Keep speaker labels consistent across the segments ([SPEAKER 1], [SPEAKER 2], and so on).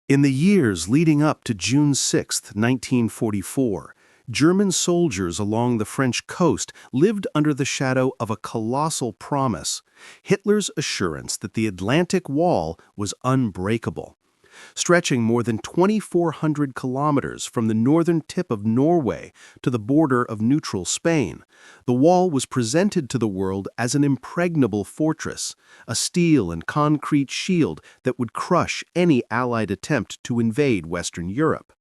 [SPEAKER 1] In the years leading up to June 6, 1944, German soldiers along the French coast lived under the shadow of a colossal promise: Hitler's assurance that the Atlantic Wall was unbreakable. Stretching more than 2,400 kilometers from the northern tip of Norway to the border of neutral Spain, the wall was presented to the world as an impregnable fortress, a steel and concrete shield that would crush any Allied attempt to invade Western Europe.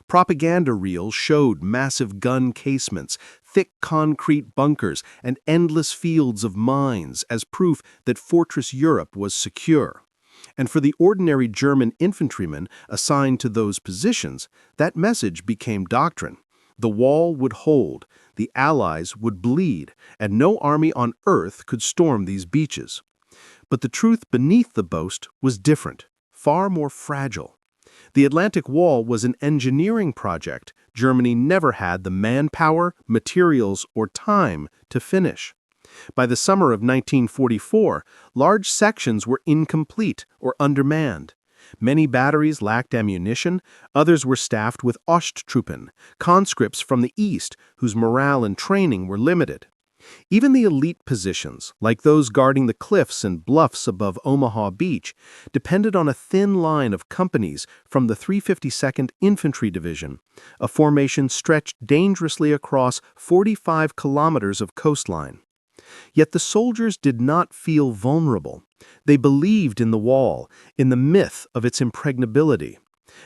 [SPEAKER 1] Propaganda reels showed massive gun casements, thick concrete bunkers, and endless fields of mines as proof that Fortress Europe was secure. And for the ordinary German infantrymen assigned to those positions, that message became doctrine. The wall would hold, the Allies would bleed, and no army on earth could storm these beaches. But the truth beneath the boast was different, far more fragile. The Atlantic Wall was an engineering project Germany never had the manpower, materials, or time to finish. By the summer of 1944, large sections were incomplete or undermanned. Many batteries lacked ammunition, others were staffed with Osttruppen, conscripts from the East whose morale and training were limited. Even the elite positions, like those guarding the cliffs and bluffs above Omaha Beach, depended on a thin line of companies from the 352nd Infantry Division, a formation stretched dangerously across 45 kilometers of coastline. Yet the soldiers did not feel vulnerable. They believed in the wall, in the myth of its impregnability.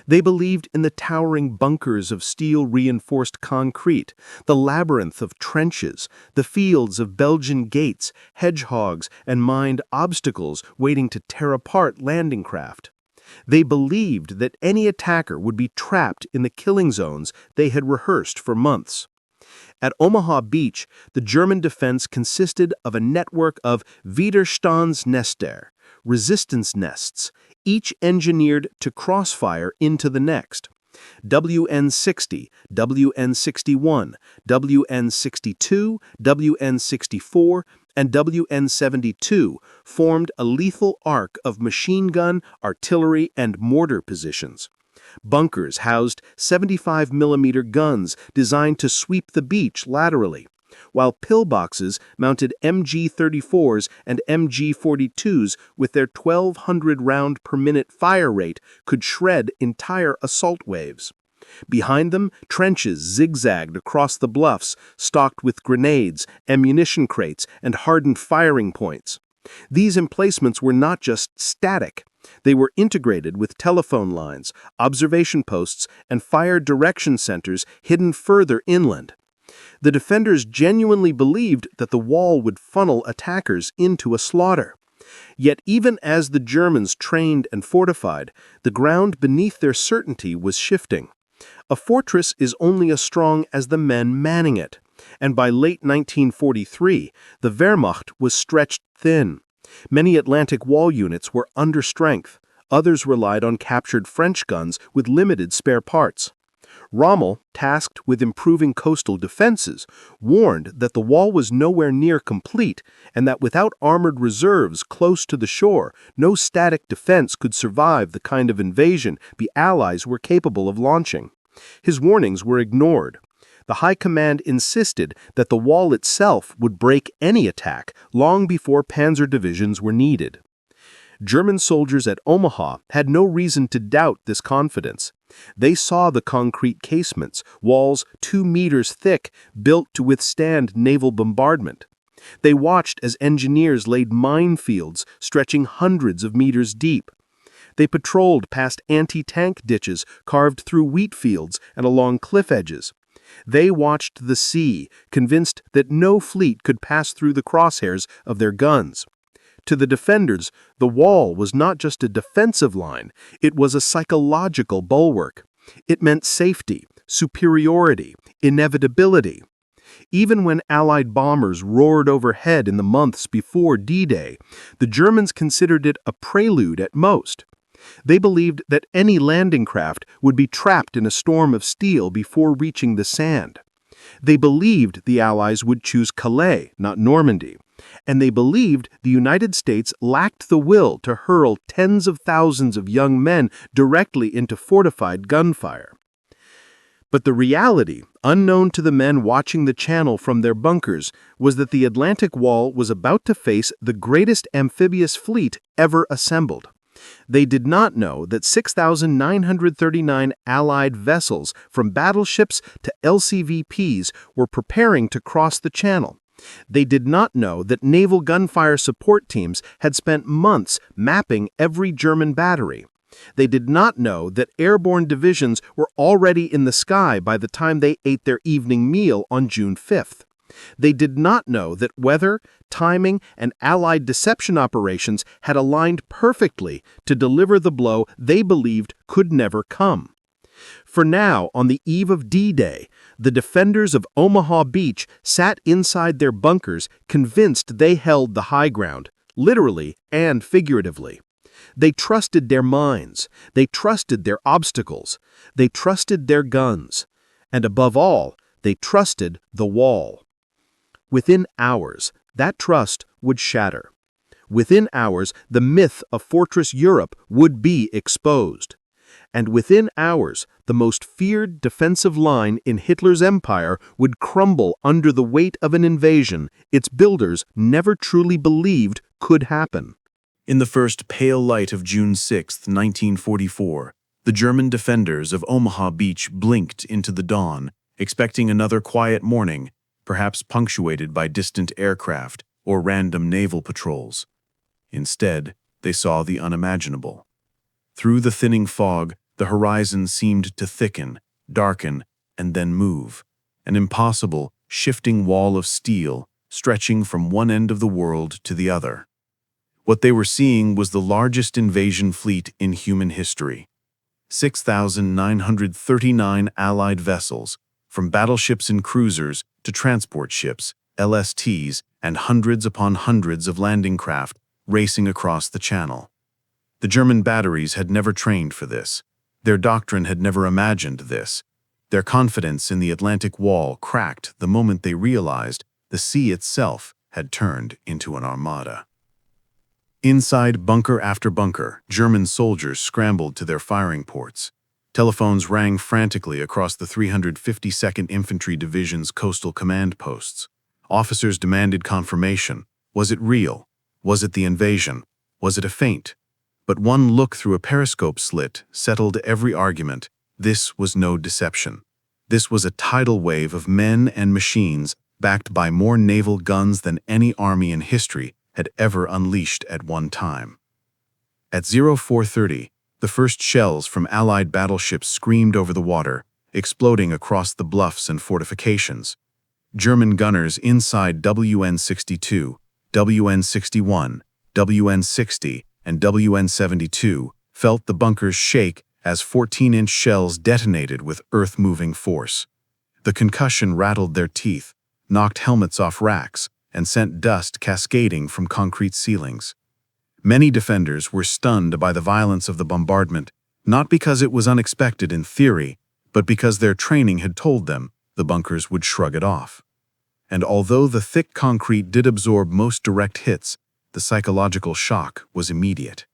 [SPEAKER 1] They believed in the towering bunkers of steel-reinforced concrete, the labyrinth of trenches, the fields of Belgian gates, hedgehogs, and mined obstacles waiting to tear apart landing craft. They believed that any attacker would be trapped in the killing zones they had rehearsed for months. At Omaha Beach, the German defense consisted of a network of Widerstandsnester, resistance nests, each engineered to crossfire into the next. WN60, WN61, WN62, WN64, and WN72 formed a lethal arc of machine gun, artillery, and mortar positions. Bunkers housed 75mm guns designed to sweep the beach laterally, while pillboxes mounted MG-34s and MG-42s with their 1,200 round per minute fire rate could shred entire assault waves. Behind them, trenches zigzagged across the bluffs, stocked with grenades, ammunition crates, and hardened firing points. These emplacements were not just static. They were integrated with telephone lines, observation posts, and fire direction centers hidden further inland. The defenders genuinely believed that the wall would funnel attackers into a slaughter. Yet even as the Germans trained and fortified, the ground beneath their certainty was shifting. A fortress is only as strong as the men manning it, and by late 1943, the Wehrmacht was stretched thin. Many Atlantic Wall units were under strength. Others relied on captured French guns with limited spare parts. Rommel, tasked with improving coastal defenses, warned that the wall was nowhere near complete and that without armored reserves close to the shore, no static defense could survive the kind of invasion the Allies were capable of launching. His warnings were ignored. The High Command insisted that the wall itself would break any attack long before panzer divisions were needed. German soldiers at Omaha had no reason to doubt this confidence. They saw the concrete casements, walls 2 meters thick, built to withstand naval bombardment. They watched as engineers laid minefields stretching hundreds of meters deep. They patrolled past anti-tank ditches carved through wheat fields and along cliff edges. They watched the sea, convinced that no fleet could pass through the crosshairs of their guns. To the defenders, the wall was not just a defensive line, it was a psychological bulwark. It meant safety, superiority, inevitability. Even when Allied bombers roared overhead in the months before D-Day, the Germans considered it a prelude at most. They believed that any landing craft would be trapped in a storm of steel before reaching the sand. They believed the Allies would choose Calais, not Normandy, and they believed the United States lacked the will to hurl tens of thousands of young men directly into fortified gunfire. But the reality, unknown to the men watching the channel from their bunkers, was that the Atlantic Wall was about to face the greatest amphibious fleet ever assembled. They did not know that 6,939 Allied vessels, from battleships to LCVPs, were preparing to cross the channel. They did not know that naval gunfire support teams had spent months mapping every German battery. They did not know that airborne divisions were already in the sky by the time they ate their evening meal on June 5th. They did not know that weather, timing, and Allied deception operations had aligned perfectly to deliver the blow they believed could never come. For now, on the eve of D-Day, the defenders of Omaha Beach sat inside their bunkers convinced they held the high ground, literally and figuratively. They trusted their minds, they trusted their obstacles, they trusted their guns, and above all, they trusted the wall. Within hours, that trust would shatter. Within hours, the myth of Fortress Europe would be exposed. And within hours, the most feared defensive line in Hitler's empire would crumble under the weight of an invasion its builders never truly believed could happen.
[SPEAKER 2] In the first pale light of June 6, 1944, the German defenders of Omaha Beach blinked into the dawn, expecting another quiet morning, perhaps punctuated by distant aircraft or random naval patrols. Instead, they saw the unimaginable. Through the thinning fog, the horizon seemed to thicken, darken, and then move, an impossible, shifting wall of steel stretching from one end of the world to the other. What they were seeing was the largest invasion fleet in human history. 6,939 Allied vessels, from battleships and cruisers to transport ships, LSTs, and hundreds upon hundreds of landing craft racing across the channel. The German batteries had never trained for this. Their doctrine had never imagined this. Their confidence in the Atlantic Wall cracked the moment they realized the sea itself had turned into an armada. Inside bunker after bunker, German soldiers scrambled to their firing ports. Telephones rang frantically across the 352nd Infantry Division's coastal command posts. Officers demanded confirmation. Was it real? Was it the invasion? Was it a feint? But one look through a periscope slit settled every argument. This was no deception. This was a tidal wave of men and machines backed by more naval guns than any army in history had ever unleashed at one time. At 0430, the first shells from Allied battleships screamed over the water, exploding across the bluffs and fortifications. German gunners inside WN-62, WN-61, WN-60, and WN-72 felt the bunkers shake as 14-inch shells detonated with earth-moving force. The concussion rattled their teeth, knocked helmets off racks, and sent dust cascading from concrete ceilings. Many defenders were stunned by the violence of the bombardment, not because it was unexpected in theory, but because their training had told them the bunkers would shrug it off. And although the thick concrete did absorb most direct hits, the psychological shock was immediate.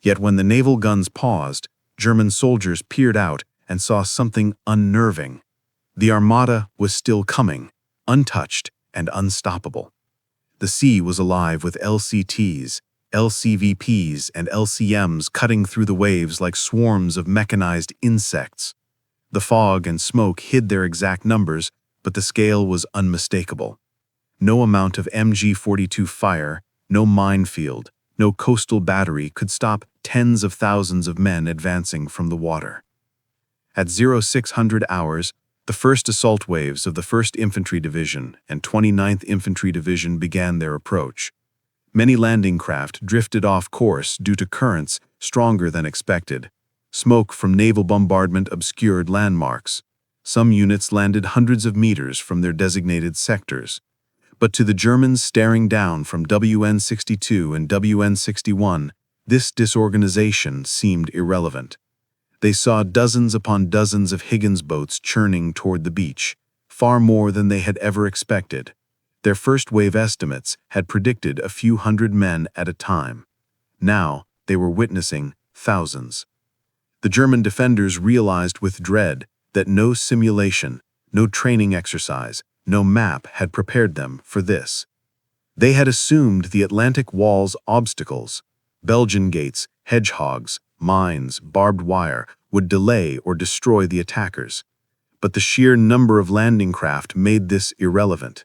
[SPEAKER 2] Yet when the naval guns paused, German soldiers peered out and saw something unnerving. The armada was still coming, untouched and unstoppable. The sea was alive with LCTs, LCVPs, and LCMs cutting through the waves like swarms of mechanized insects. The fog and smoke hid their exact numbers, but the scale was unmistakable. No amount of MG-42 fire, no minefield, no coastal battery could stop tens of thousands of men advancing from the water. At 0600 hours, the first assault waves of the 1st Infantry Division and 29th Infantry Division began their approach. Many landing craft drifted off course due to currents stronger than expected. Smoke from naval bombardment obscured landmarks. Some units landed hundreds of meters from their designated sectors. But to the Germans staring down from WN-62 and WN-61, this disorganization seemed irrelevant. They saw dozens upon dozens of Higgins boats churning toward the beach, far more than they had ever expected. Their first wave estimates had predicted a few hundred men at a time. Now, they were witnessing thousands. The German defenders realized with dread that no simulation, no training exercise, no map had prepared them for this. They had assumed the Atlantic Wall's obstacles, Belgian gates, hedgehogs, mines, barbed wire, would delay or destroy the attackers. But the sheer number of landing craft made this irrelevant.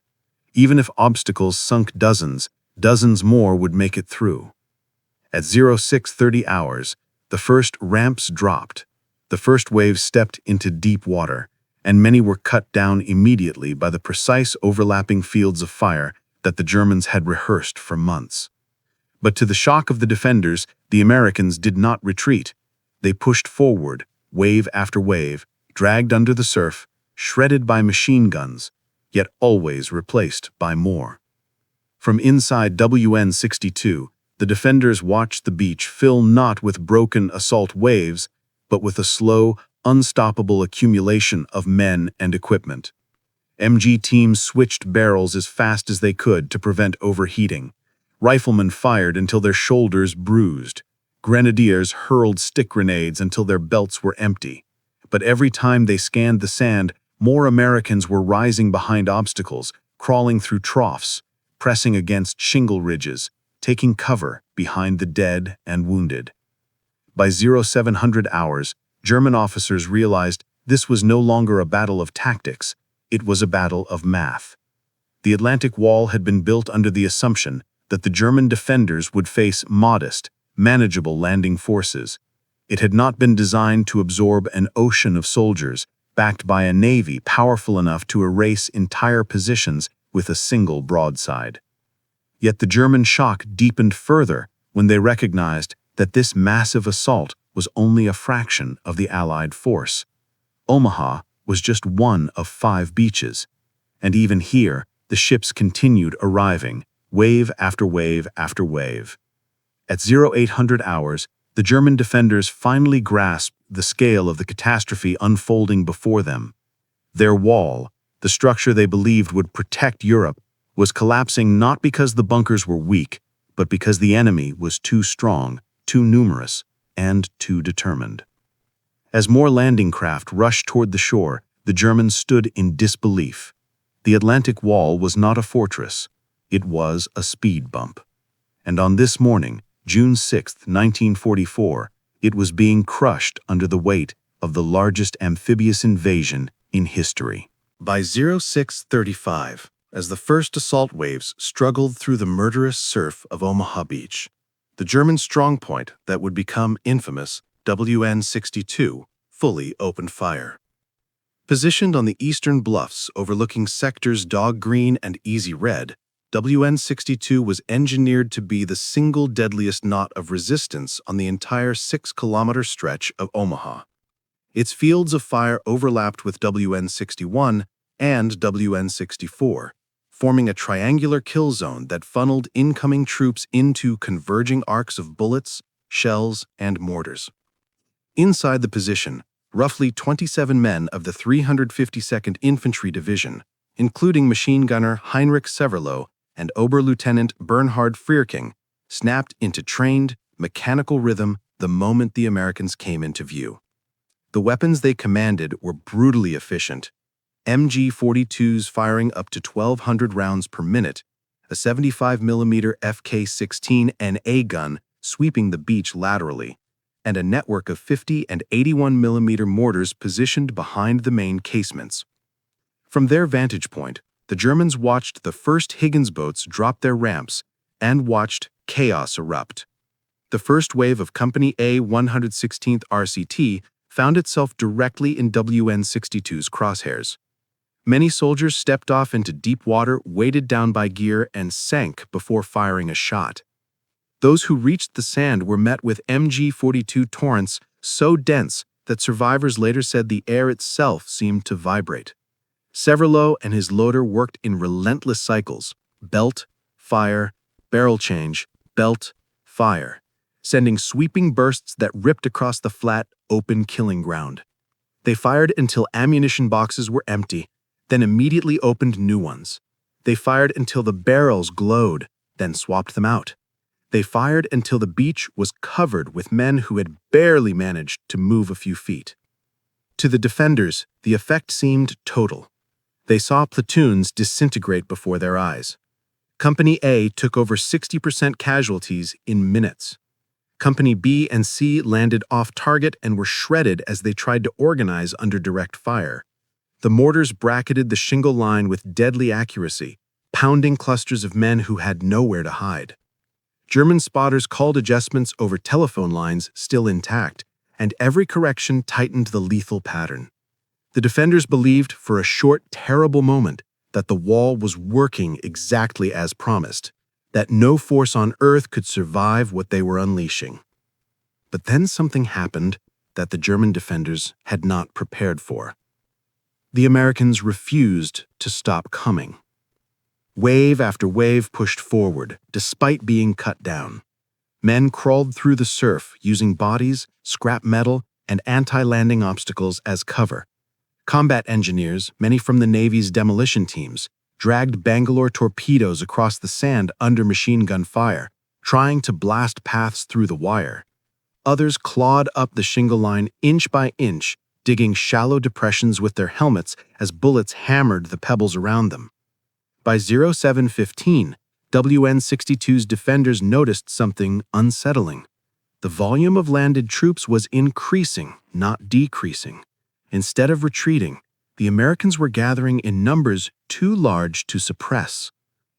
[SPEAKER 2] Even if obstacles sunk dozens, dozens more would make it through. At 0630 hours, the first ramps dropped. The first wave stepped into deep water, and many were cut down immediately by the precise overlapping fields of fire that the Germans had rehearsed for months. But to the shock of the defenders, the Americans did not retreat. They pushed forward, wave after wave, dragged under the surf, shredded by machine guns, yet always replaced by more. From inside WN-62, the defenders watched the beach fill not with broken assault waves, but with a slow, unstoppable accumulation of men and equipment. MG teams switched barrels as fast as they could to prevent overheating. Riflemen fired until their shoulders bruised. Grenadiers hurled stick grenades until their belts were empty. But every time they scanned the sand, more Americans were rising behind obstacles, crawling through troughs, pressing against shingle ridges, taking cover behind the dead and wounded. By 0700 hours, German officers realized this was no longer a battle of tactics, it was a battle of math. The Atlantic Wall had been built under the assumption that the German defenders would face modest, manageable landing forces. It had not been designed to absorb an ocean of soldiers, backed by a navy powerful enough to erase entire positions with a single broadside. Yet the German shock deepened further when they recognized that this massive assault was only a fraction of the Allied force. Omaha was just one of 5 beaches, and even here, the ships continued arriving, wave after wave after wave. At 0800 hours, the German defenders finally grasped the scale of the catastrophe unfolding before them. Their wall, the structure they believed would protect Europe, was collapsing not because the bunkers were weak, but because the enemy was too strong, too numerous, and too determined. As more landing craft rushed toward the shore, the Germans stood in disbelief. The Atlantic Wall was not a fortress, it was a speed bump. And on this morning, June 6, 1944, it was being crushed under the weight of the largest amphibious invasion in history.
[SPEAKER 1] By 0635, as the first assault waves struggled through the murderous surf of Omaha Beach, the German strongpoint that would become infamous, WN-62, fully opened fire. Positioned on the eastern bluffs overlooking sectors Dog Green and Easy Red, WN-62 was engineered to be the single deadliest knot of resistance on the entire 6-kilometer stretch of Omaha. Its fields of fire overlapped with WN-61 and WN-64, forming a triangular kill zone that funneled incoming troops into converging arcs of bullets, shells, and mortars. Inside the position, roughly 27 men of the 352nd Infantry Division, including machine gunner Heinrich Severloh and Oberlieutenant Bernhard Frierking, snapped into trained, mechanical rhythm the moment the Americans came into view. The weapons they commanded were brutally efficient. MG-42s firing up to 1,200 rounds per minute, a 75mm FK-16 NA gun sweeping the beach laterally, and a network of 50 and 81mm mortars positioned behind the main casemates. From their vantage point, the Germans watched the first Higgins boats drop their ramps and watched chaos erupt. The first wave of Company A 116th RCT found itself directly in WN-62's crosshairs. Many soldiers stepped off into deep water, weighted down by gear, and sank before firing a shot. Those who reached the sand were met with MG-42 torrents so dense that survivors later said the air itself seemed to vibrate. Severloh and his loader worked in relentless cycles: belt, fire, barrel change, belt, fire, sending sweeping bursts that ripped across the flat, open killing ground. They fired until ammunition boxes were empty,
[SPEAKER 2] then immediately opened new ones. They fired until the barrels glowed, then swapped them out. They fired until the beach was covered with men who had barely managed to move a few feet. To the defenders, the effect seemed total. They saw platoons disintegrate before their eyes. Company A took over 60% casualties in minutes. Company B and C landed off target and were shredded as they tried to organize under direct fire. The mortars bracketed the shingle line with deadly accuracy, pounding clusters of men who had nowhere to hide. German spotters called adjustments over telephone lines still intact, and every correction tightened the lethal pattern. The defenders believed for a short, terrible moment that the wall was working exactly as promised, that no force on earth could survive what they were unleashing. But then something happened that the German defenders had not prepared for. The Americans refused to stop coming. Wave after wave pushed forward, despite being cut down. Men crawled through the surf using bodies, scrap metal, and anti-landing obstacles as cover. Combat engineers, many from the Navy's demolition teams, dragged Bangalore torpedoes across the sand under machine gun fire, trying to blast paths through the wire. Others clawed up the shingle line inch by inch, digging shallow depressions with their helmets as bullets hammered the pebbles around them. By 07:15, WN-62's defenders noticed something unsettling. The volume of landed troops was increasing, not decreasing. Instead of retreating, the Americans were gathering in numbers too large to suppress.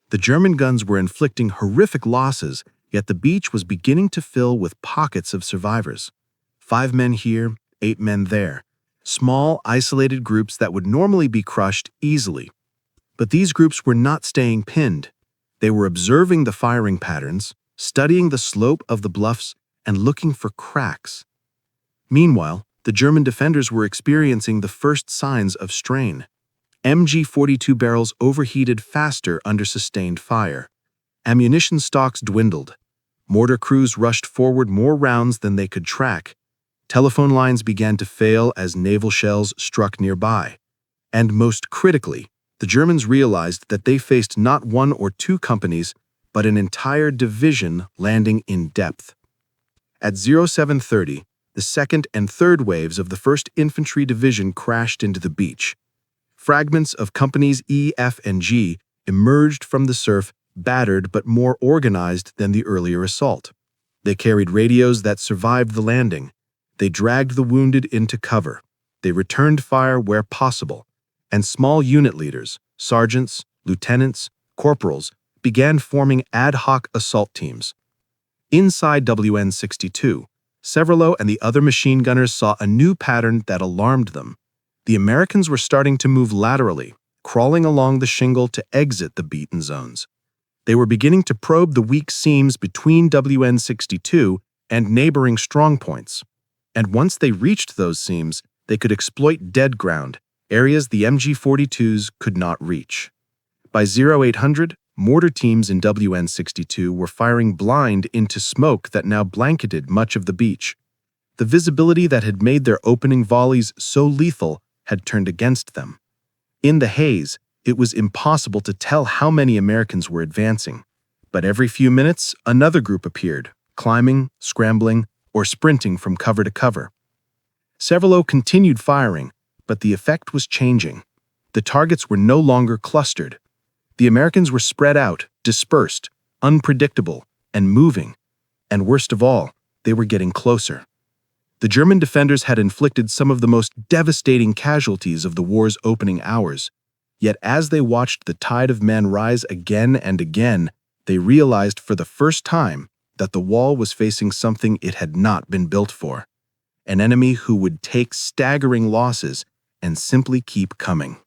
[SPEAKER 2] The German guns were inflicting horrific losses, yet the beach was beginning to fill with pockets of survivors. 5 men here, 8 men there. Small, isolated groups that would normally be crushed easily. But these groups were not staying pinned. They were observing the firing patterns, studying the slope of the bluffs, and looking for cracks. Meanwhile, the German defenders were experiencing the first signs of strain. MG-42 barrels overheated faster under sustained fire. Ammunition stocks dwindled. Mortar crews rushed forward more rounds than they could track. Telephone lines began to fail as naval shells struck nearby. And most critically, the Germans realized that they faced not 1 or 2 companies, but an entire division landing in depth. At 07:30, the 2nd and 3rd waves of the 1st Infantry Division crashed into the beach. Fragments of companies E, F, and G emerged from the surf, battered but more organized than the earlier assault. They carried radios that survived the landing. They dragged the wounded into cover. They returned fire where possible. And small unit leaders, sergeants, lieutenants, corporals, began forming ad hoc assault teams. Inside WN-62, Severlo and the other machine gunners saw a new pattern that alarmed them. The Americans were starting to move laterally, crawling along the shingle to exit the beaten zones. They were beginning to probe the weak seams between WN-62 and neighboring strongpoints. And once they reached those seams, they could exploit dead ground, areas the MG-42s could not reach. By 0800, mortar teams in WN-62 were firing blind into smoke that now blanketed much of the beach. The visibility that had made their opening volleys so lethal had turned against them. In the haze, it was impossible to tell how many Americans were advancing. But every few minutes, another group appeared, climbing, scrambling, or sprinting from cover to cover. Severlo continued firing, but the effect was changing. The targets were no longer clustered. The Americans were spread out, dispersed, unpredictable, and moving. And worst of all, they were getting closer. The German defenders had inflicted some of the most devastating casualties of the war's opening hours. Yet as they watched the tide of men rise again and again, they realized for the first time that the wall was facing something it had not been built for. An enemy who would take staggering losses and simply keep coming.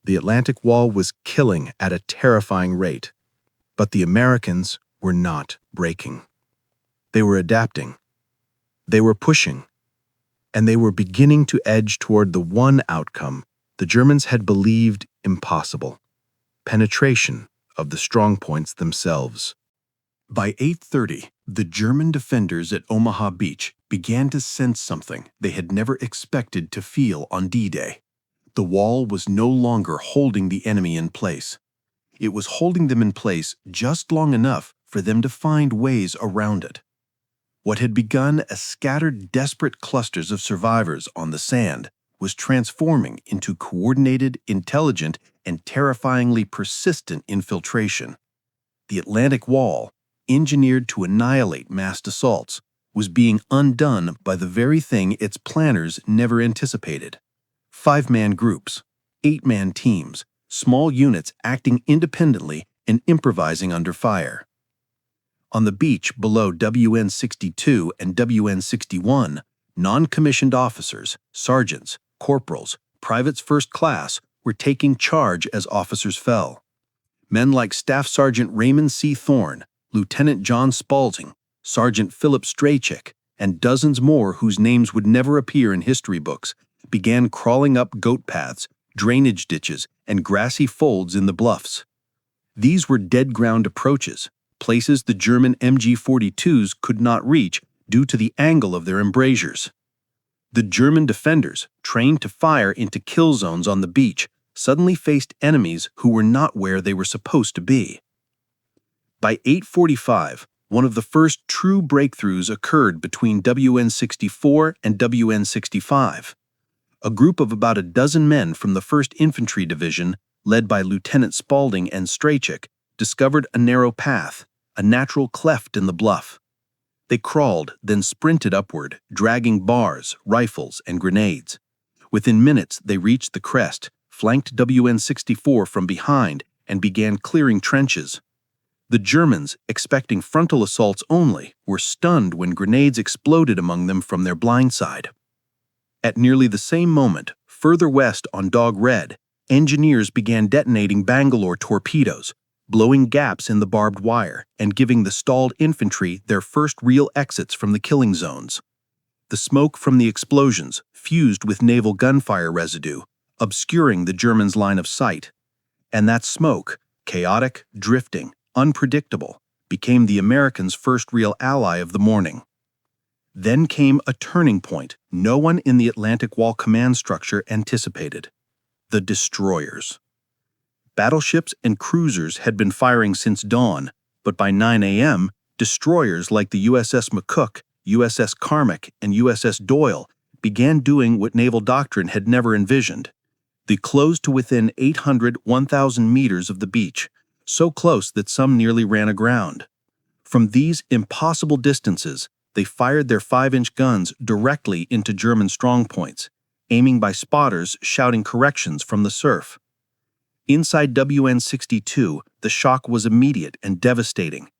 [SPEAKER 2] The Atlantic Wall was killing at a terrifying rate, but the Americans were not breaking. They were adapting. They were pushing. And they were beginning to edge toward the one outcome the Germans had believed impossible: penetration of the strongpoints themselves.
[SPEAKER 3] By 8:30, the German defenders at Omaha Beach began to sense something they had never expected to feel on D-Day. The wall was no longer holding the enemy in place. It was holding them in place just long enough for them to find ways around it. What had begun as scattered, desperate clusters of survivors on the sand was transforming into coordinated, intelligent, and terrifyingly persistent infiltration. The Atlantic Wall, engineered to annihilate massed assaults, was being undone by the very thing its planners never anticipated. 5-man groups, 8-man teams, small units acting independently and improvising under fire. On the beach below WN-62 and WN-61, non-commissioned officers, sergeants, corporals, privates first class were taking charge as officers fell. Men like Staff Sergeant Raymond C. Thorne, Lieutenant John Spaulding, Sergeant Philip Strachek, and dozens more whose names would never appear in history books, began crawling up goat paths, drainage ditches, and grassy folds in the bluffs. These were dead-ground approaches, places the German MG-42s could not reach due to the angle of their embrasures. The German defenders, trained to fire into kill zones on the beach, suddenly faced enemies who were not where they were supposed to be. By 8:45, one of the first true breakthroughs occurred between WN-64 and WN-65. A group of about a dozen men from the 1st Infantry Division, led by Lieutenant Spaulding and Strachek, discovered a narrow path, a natural cleft in the bluff. They crawled, then sprinted upward, dragging bars, rifles, and grenades. Within minutes, they reached the crest, flanked WN-64 from behind, and began clearing trenches. The Germans, expecting frontal assaults only, were stunned when grenades exploded among them from their blind side. At nearly the same moment, further west on Dog Red, engineers began detonating Bangalore torpedoes, blowing gaps in the barbed wire and giving the stalled infantry their first real exits from the killing zones. The smoke from the explosions fused with naval gunfire residue, obscuring the Germans' line of sight. And that smoke, chaotic, drifting, unpredictable, became the Americans' first real ally of the morning. Then came a turning point no one in the Atlantic Wall command structure anticipated: the destroyers. Battleships and cruisers had been firing since dawn, but by 9 a.m., destroyers like the USS McCook, USS Carmick, and USS Doyle began doing what naval doctrine had never envisioned. They closed to within 800, 1,000 meters of the beach, so close that some nearly ran aground. From these impossible distances, they fired their 5-inch guns directly into German strongpoints, aiming by spotters shouting corrections from the surf. Inside WN-62, the shock was immediate and devastating.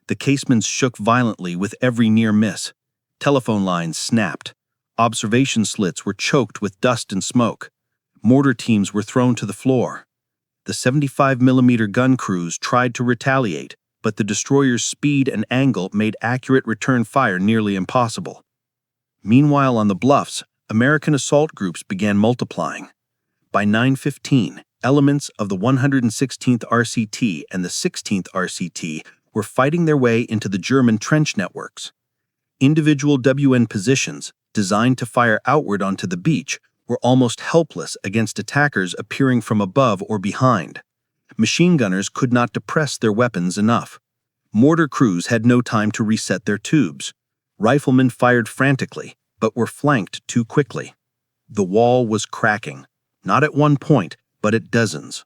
[SPEAKER 3] The casemates shook violently with every near miss. Telephone lines snapped. Observation slits were choked with dust and smoke. Mortar teams were thrown to the floor. The 75mm gun crews tried to retaliate, but the destroyer's speed and angle made accurate return fire nearly impossible. Meanwhile, on the bluffs, American assault groups began multiplying. By 9:15, elements of the 116th RCT and the 16th RCT were fighting their way into the German trench networks. Individual WN positions, designed to fire outward onto the beach, were almost helpless against attackers appearing from above or behind. Machine gunners could not depress their weapons enough. Mortar crews had no time to reset their tubes. Riflemen fired frantically, but were flanked too quickly. The wall was cracking, not at one point, but at dozens.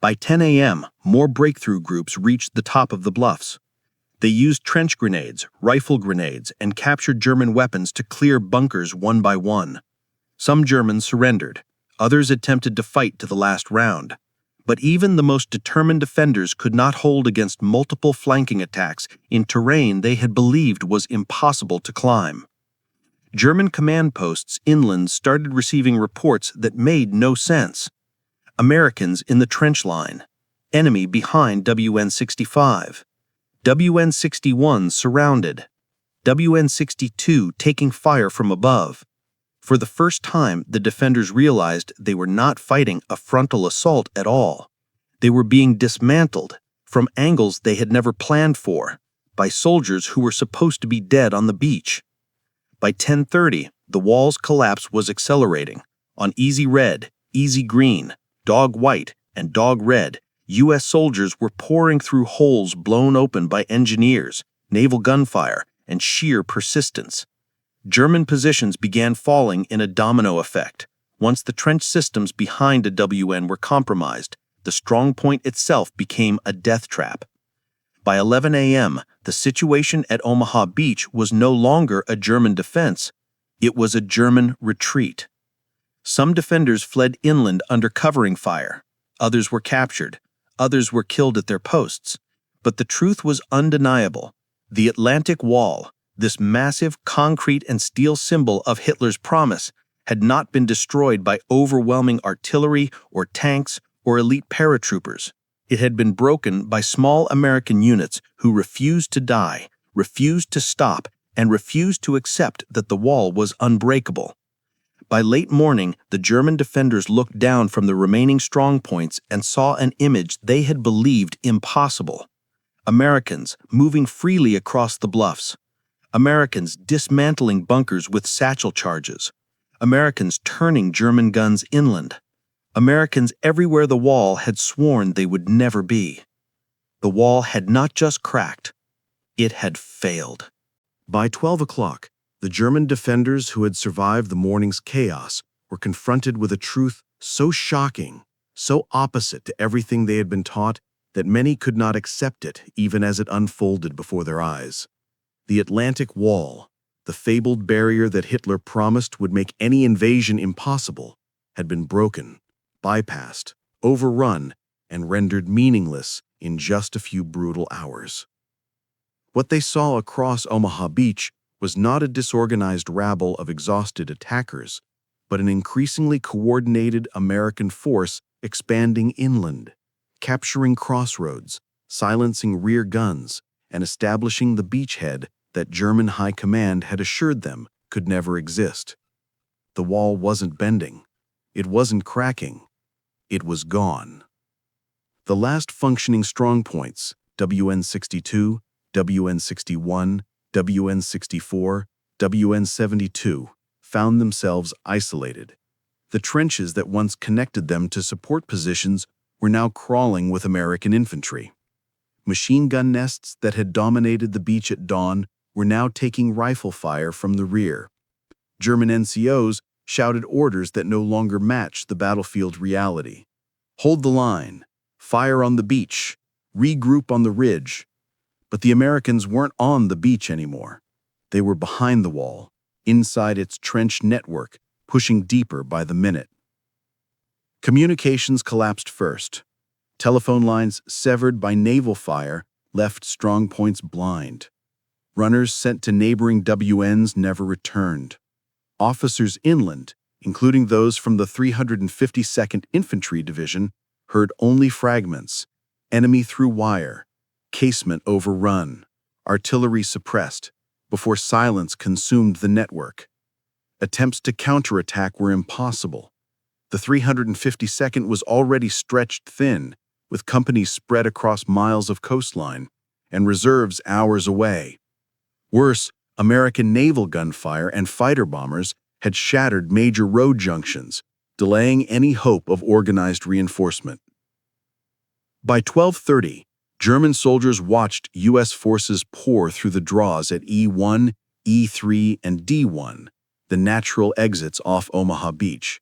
[SPEAKER 3] By 10 a.m., more breakthrough groups reached the top of the bluffs. They used trench grenades, rifle grenades, and captured German weapons to clear bunkers one by one. Some Germans surrendered. Others attempted to fight to the last round. But even the most determined defenders could not hold against multiple flanking attacks in terrain they had believed was impossible to climb. German command posts inland started receiving reports that made no sense. Americans in the trench line. Enemy behind WN-65. WN-61 surrounded. WN-62 taking fire from above. For the first time, the defenders realized they were not fighting a frontal assault at all. They were being dismantled from angles they had never planned for by soldiers who were supposed to be dead on the beach. By 10:30, the wall's collapse was accelerating. On Easy Red, easy green, dog white, and dog red, U.S. soldiers were pouring through holes blown open by engineers, naval gunfire, and sheer persistence. German positions began falling in a domino effect. Once the trench systems behind a WN were compromised, the strongpoint itself became a death trap. By 11 a.m., the situation at Omaha Beach was no longer a German defense, it was a German retreat. Some defenders fled inland under covering fire. Others were captured. Others were killed at their posts. But the truth was undeniable. The Atlantic Wall, this massive concrete and steel symbol of Hitler's promise, had not been destroyed by overwhelming artillery or tanks or elite paratroopers. It had been broken by small American units who refused to die, refused to stop, and refused to accept that the wall was unbreakable. By late morning, the German defenders looked down from the remaining strongpoints and saw an image they had believed impossible. Americans moving freely across the bluffs. Americans dismantling bunkers with satchel charges. Americans turning German guns inland. Americans everywhere the wall had sworn they would never be. The wall had not just cracked, it had failed.
[SPEAKER 2] By 12 o'clock, the German defenders who had survived the morning's chaos were confronted with a truth so shocking, so opposite to everything they had been taught, that many could not accept it even as it unfolded before their eyes. The Atlantic Wall, the fabled barrier that Hitler promised would make any invasion impossible, had been broken, bypassed, overrun, and rendered meaningless in just a few brutal hours. What they saw across Omaha Beach was not a disorganized rabble of exhausted attackers, but an increasingly coordinated American force expanding inland, capturing crossroads, silencing rear guns, and establishing the beachhead that German high command had assured them could never exist. The wall wasn't bending. It wasn't cracking. It was gone. The last functioning strongpoints, WN-62, WN-61, WN-64, WN-72, found themselves isolated. The trenches that once connected them to support positions were now crawling with American infantry. Machine gun nests that had dominated the beach at dawn were now taking rifle fire from the rear. German NCOs shouted orders that no longer matched the battlefield reality. Hold the line, fire on the beach, regroup on the ridge. But the Americans weren't on the beach anymore. They were behind the wall, inside its trench network, pushing deeper by the minute. Communications collapsed first. Telephone lines severed by naval fire left strongpoints blind. Runners sent to neighboring WNs never returned. Officers inland, including those from the 352nd Infantry Division, heard only fragments, enemy through wire, casemate overrun, artillery suppressed, before silence consumed the network. Attempts to counterattack were impossible. The 352nd was already stretched thin, with companies spread across miles of coastline, and reserves hours away. Worse, American naval gunfire and fighter bombers had shattered major road junctions, delaying any hope of organized reinforcement. By 12:30, German soldiers watched U.S. forces pour through the draws at E1, E3, and D1, the natural exits off Omaha Beach.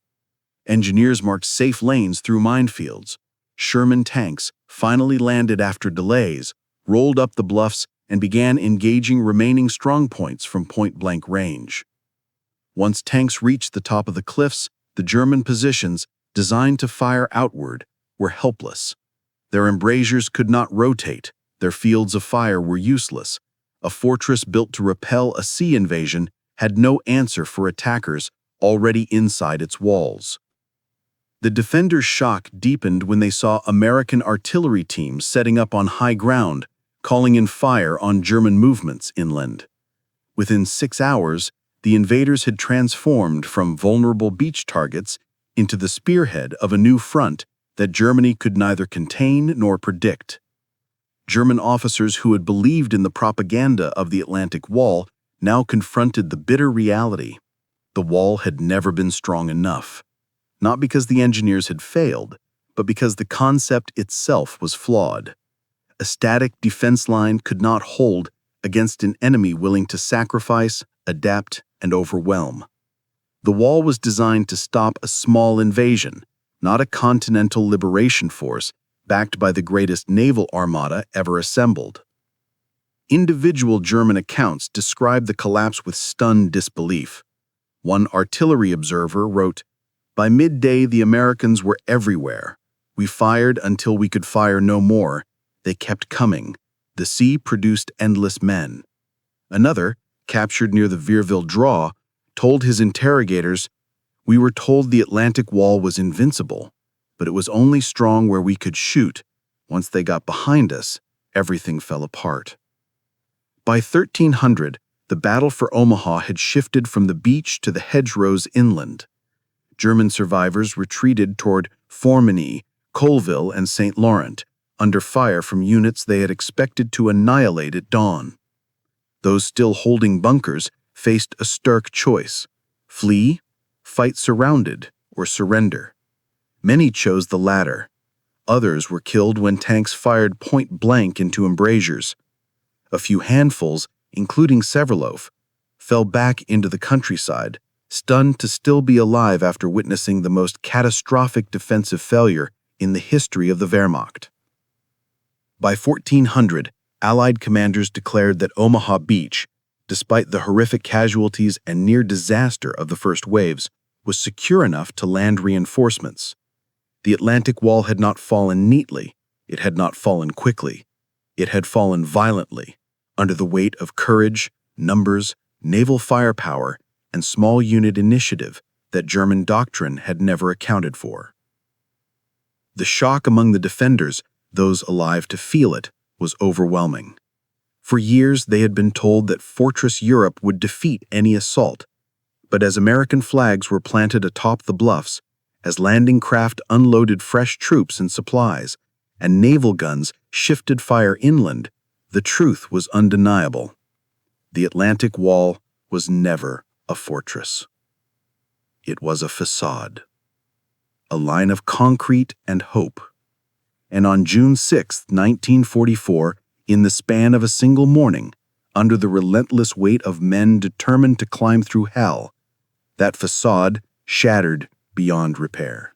[SPEAKER 2] Engineers marked safe lanes through minefields. Sherman tanks, finally landed after delays, rolled up the bluffs and began engaging remaining strongpoints from point-blank range. Once tanks reached the top of the cliffs, the German positions, designed to fire outward, were helpless. Their embrasures could not rotate, their fields of fire were useless. A fortress built to repel a sea invasion had no answer for attackers already inside its walls. The defenders' shock deepened when they saw American artillery teams setting up on high ground, calling in fire on German movements inland. Within 6 hours, the invaders had transformed from vulnerable beach targets into the spearhead of a new front that Germany could neither contain nor predict. German officers who had believed in the propaganda of the Atlantic Wall now confronted the bitter reality. The wall had never been strong enough. not because the engineers had failed, but because the concept itself was flawed. A static defense line could not hold against an enemy willing to sacrifice, adapt, and overwhelm. The wall was designed to stop a small invasion, not a continental liberation force backed by the greatest naval armada ever assembled. Individual German accounts describe the collapse with stunned disbelief. One artillery observer wrote, "By midday, the Americans were everywhere. We fired until we could fire no more. They kept coming. The sea produced endless men." Another, captured near the Vierville Draw, told his interrogators, "We were told the Atlantic Wall was invincible, but it was only strong where we could shoot. Once they got behind us, everything fell apart." By 1300, the battle for Omaha had shifted from the beach to the hedgerows inland. German survivors retreated toward Formigny, Colville, and St. Laurent, under fire from units they had expected to annihilate at dawn. Those still holding bunkers faced a stark choice: flee, fight surrounded, or surrender. Many chose the latter. Others were killed when tanks fired point blank into embrasures. A few handfuls, including Severlof, fell back into the countryside, stunned to still be alive after witnessing the most catastrophic defensive failure in the history of the Wehrmacht. By 1400, Allied commanders declared that Omaha Beach, despite the horrific casualties and near disaster of the first waves, was secure enough to land reinforcements. The Atlantic Wall had not fallen neatly, it had not fallen quickly, it had fallen violently, under the weight of courage, numbers, naval firepower, and small unit initiative that German doctrine had never accounted for. The shock among the defenders, those alive to feel it, was overwhelming. For years they had been told that Fortress Europe would defeat any assault, but as American flags were planted atop the bluffs, as landing craft unloaded fresh troops and supplies, and naval guns shifted fire inland, the truth was undeniable. The Atlantic Wall was never a fortress. It was a facade, a line of concrete and hope. And on June 6, 1944, in the span of a single morning, under the relentless weight of men determined to climb through hell, that facade shattered beyond repair.